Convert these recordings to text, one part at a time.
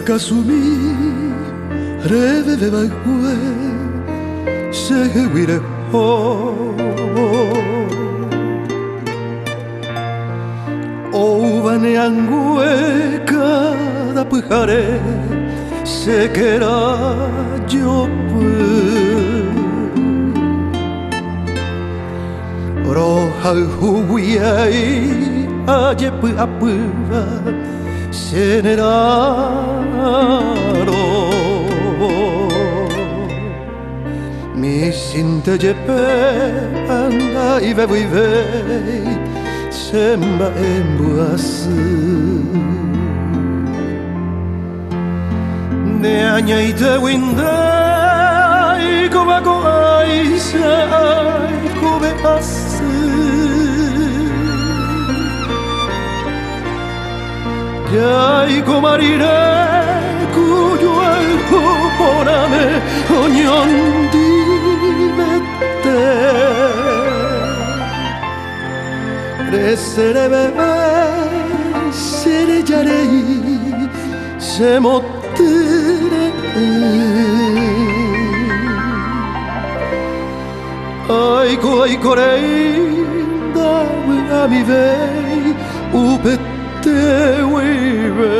Kasumi reveve bagwe seguire ho ovane angue cada pujare se quera yo roja huiai ajep apuva Generaro mi sinte jepe anda i vei sembra embuasu ne anya ite windai come ai sai come asu Yai komarire kuyo alko porame onyon divette Resere bebe sere jarei se mottere Ai korei da mi vei upet te weave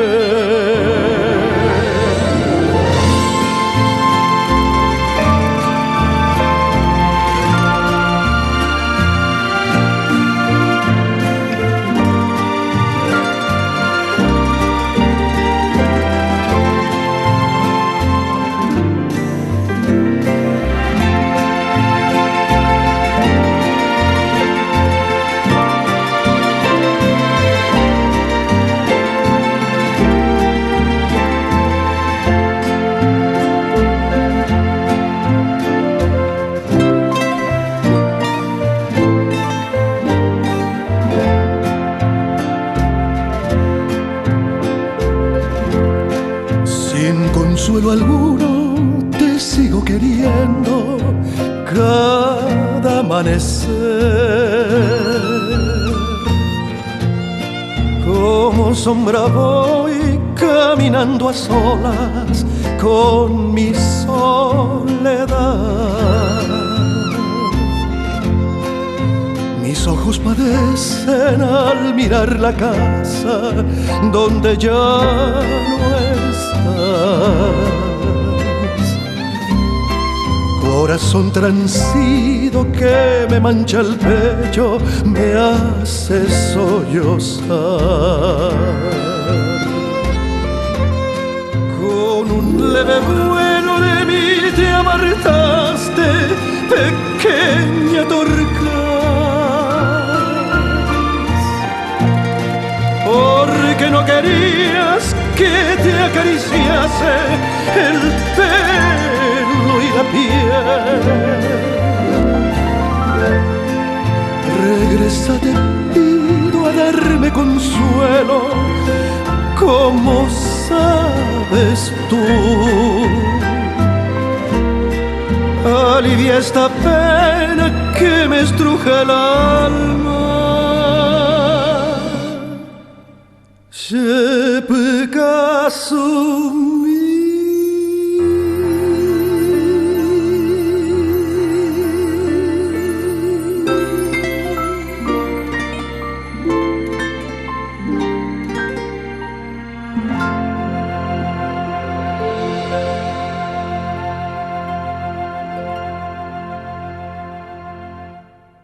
Sin consuelo alguno te sigo queriendo cada amanecer. Como sombra voy caminando a solas con mi soledad. Mis ojos padecen al mirar la casa donde ya no estás. Corazón transido que me mancha el pecho, me hace sollozar. Con un leve vuelo de mí te apartaste, pequeña torcaz. Porque no querías que te acariciase el pelo y la piel. Regresa, te pido, a darme consuelo, como sabes tú. Alivia esta pena que me estruja el alma.